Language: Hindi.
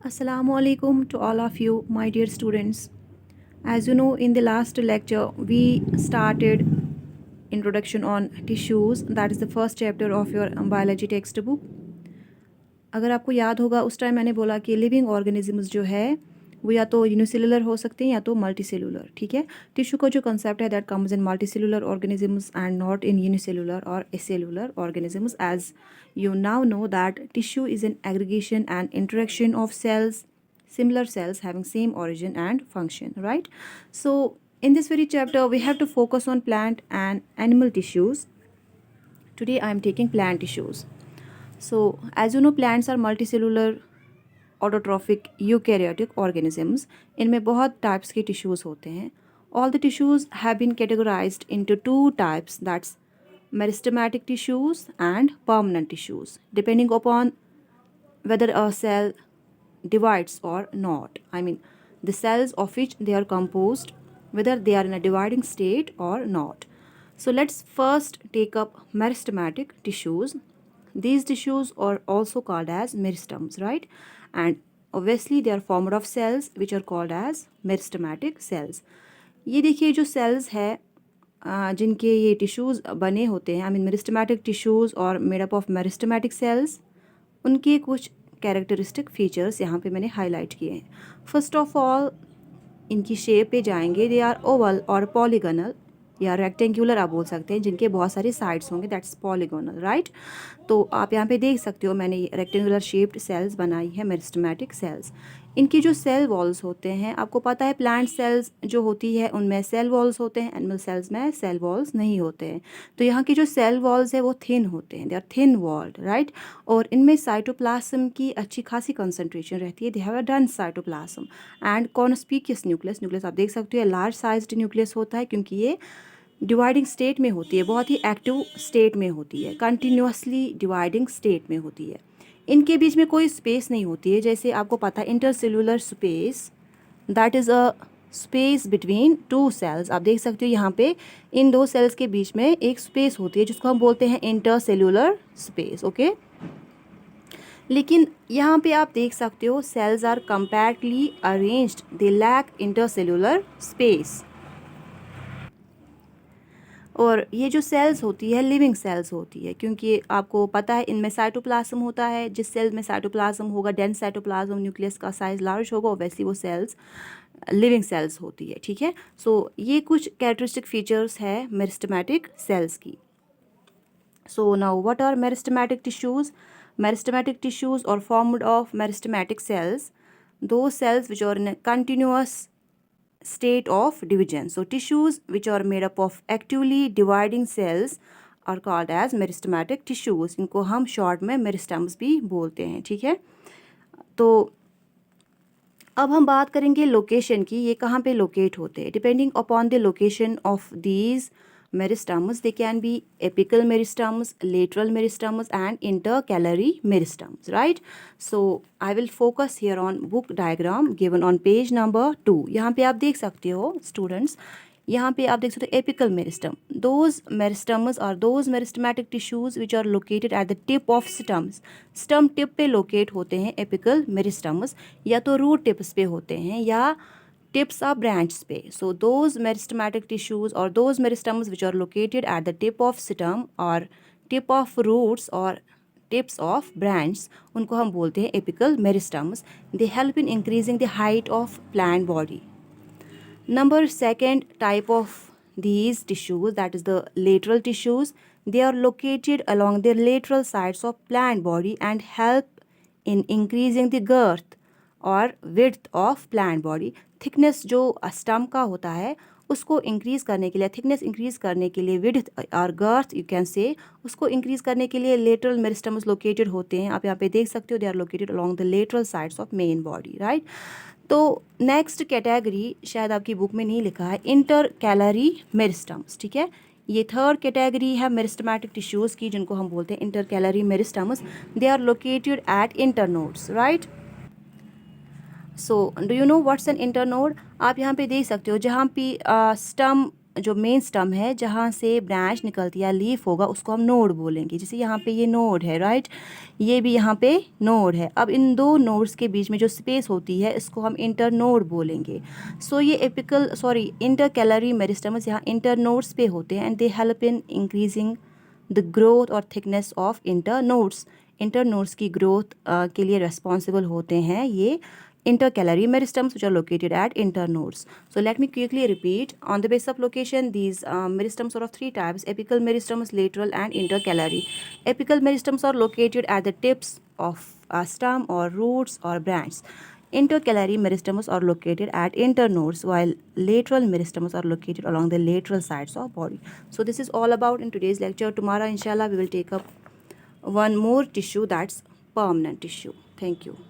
Assalamu alaikum to all of you, my dear students. As you know, in the last lecture, we started introduction on tissues. That is the first chapter of your biology textbook. अगर आपको याद होगा उस टाइम मैंने बोला कि लिविंग ऑर्गेनिजम्स जो है वो या तो यूनिसेलुलर हो सकते हैं या तो मल्टीसेलुलर. ठीक है, टिश्यू का जो कंसेप्ट है that comes in multicellular organisms and not in unicellular और acellular organisms. As you now know that tissue is an aggregation and interaction of cells, similar cells having same origin and function, right? So in this very chapter we have to focus on plant and animal tissues. Today I am taking plant tissues. So as you know, plants are multicellular autotrophic eukaryotic organisms. इनमें बहुत types के tissues होते हैं. All the tissues have been categorized into two types, that's meristematic tissues and permanent tissues, depending upon whether a cell divides or not. I mean, the cells of which they are composed, whether they are in a dividing state or not. So let's first take up meristematic tissues. These tissues are also called as meristems, right? And obviously they are formed of cells which are called as meristematic cells. ये देखिए जो cells है जिनके ये टिश्यूज़ बने होते हैं, आई मीन मेरिस्टेमेटिक टिश्यूज़ और made up of meristematic cells, उनके कुछ कैरेक्टरिस्टिक फीचर्स यहाँ पे मैंने हाईलाइट किए हैं. फर्स्ट ऑफ ऑल इनकी शेप पे जाएंगे. दे आर ओवल और पॉलीगोनल या रेक्टेंगुलर आप बोल सकते हैं, जिनके बहुत सारे साइड्स होंगे, दैट्स पॉलीगोनल, राइट? तो आप यहाँ पे देख सकते हो मैंने रेक्टेंगुलर शेप्ड सेल्स बनाई है, मेरिस्टेमेटिक सेल्स. इनकी जो सेल वॉल्स होते हैं, आपको पता है प्लांट सेल्स जो होती है उनमें सेल वॉल्स होते हैं, एनिमल सेल्स में सेल वॉल्स नहीं होते हैं. तो यहाँ की जो सेल वॉल्स है वो थिन होते हैं, they are thin walled, right? और इनमें साइटोप्लाज्म की अच्छी खासी कंसंट्रेशन रहती है. They have a dense cytoplasm and conspicuous nucleus. Nucleus आप देख सकते हो लार्ज साइज्ड न्यूक्लियस होता है, क्योंकि ये डिवाइडिंग स्टेट में होती है, बहुत ही एक्टिव स्टेट में होती है, कंटिन्यूसली डिवाइडिंग स्टेट में होती है. इनके बीच में कोई स्पेस नहीं होती है. जैसे आपको पता है intercellular space, that is a space between two cells. आप देख सकते हो यहाँ पे इन दो सेल्स के बीच में एक स्पेस होती है जिसको हम बोलते हैं इंटरसेलुलर स्पेस. ओके, लेकिन यहाँ पे आप देख सकते हो cells are compactly arranged, they lack intercellular space. और ये जो सेल्स होती है लिविंग सेल्स होती है, क्योंकि आपको पता है इनमें साइटोप्लाज्म होता है. जिस सेल में साइटोप्लाज्म होगा, डेंस साइटोप्लाज्म, न्यूक्लियस का साइज लार्ज होगा, वैसी वो सेल्स लिविंग सेल्स होती है. ठीक है, सो ये कुछ कैरेक्टरिस्टिक फीचर्स है मेरिस्टेमेटिक सेल्स की. So now what are meristematic tissues? Meristematic tissues are formed of meristematic cells, those cells which are in a continuous state of division. So tissues which are made up of actively dividing cells are called as meristematic tissues. इनको हम शॉर्ट में मेरिस्टम्स भी बोलते हैं. ठीक है, तो अब हम बात करेंगे लोकेशन की. ये कहाँ पे लोकेट होते हैं? Depending upon the location of these meristems, they can be apical meristems, lateral meristems and intercalary meristems, right? So I will focus here on book diagram given on page number 2. यहाँ पे आप देख सकते हो students, यहाँ पे आप देख सकते हो apical meristem. Those meristems are those meristematic tissues which are located at the tip of stems. stem tip पे locate होते हैं apical meristems, या तो root tips पे होते हैं या tips are branches पे. So those meristematic tissues or those meristems which are located at the tip of stem or tip of roots or tips of branches, उनको हम बोलते हैं apical meristems. They help in increasing the height of plant body. Number second type of these tissues, that is the lateral tissues. They are located along the lateral sides of plant body and help in increasing the girth और width of plant body. Thickness जो स्टम का होता है उसको इंक्रीज़ करने के लिए, थिकनेस इंक्रीज़ करने के लिए, विड्थ और गर्थ यू कैन से, उसको इंक्रीज़ करने के लिए लेटरल मेरिस्टम्स लोकेटेड होते हैं. आप यहाँ पे देख सकते हो they are located along the lateral sides of main body, right? तो नेक्स्ट कैटेगरी शायद आपकी बुक में नहीं लिखा है, इंटरकैलरी मेरिस्टम्स. ठीक है, ये थर्ड कैटेगरी है मेरिस्टेमेटिक टिश्यूज़ की, जिनको हम बोलते हैं intercalary meristems. They are located at internodes, right? So do you know what's an internode? आप यहाँ पे देख सकते हो जहाँ पे स्टम जो मेन स्टम है जहाँ से ब्रांच निकलती है, लीफ होगा, उसको हम नोड बोलेंगे। जैसे यहाँ पे ये नोड है, राइट, ये भी यहाँ पे नोड है। अब इन दो नोड्स के बीच में जो स्पेस होती है इसको हम इंटर नोड बोलेंगे। सो ये इंटरकैलरी मेरिस्टम्स यहाँ इंटर नोड्स पे होते हैं and they help in increasing the growth और thickness of internodes. Internodes की ग्रोथ के लिए रेस्पॉन्सिबल होते हैं ये intercalary meristems which are located at internodes. So let me quickly repeat. On the basis of location, these meristems are of three types: apical meristems, lateral, and intercalary. Apical meristems are located at the tips of a stem or roots or branches. Intercalary meristems are located at internodes, while lateral meristems are located along the lateral sides of body. So this is all about in today's lecture. Tomorrow, inshallah, we will take up one more tissue, that's permanent tissue. Thank you.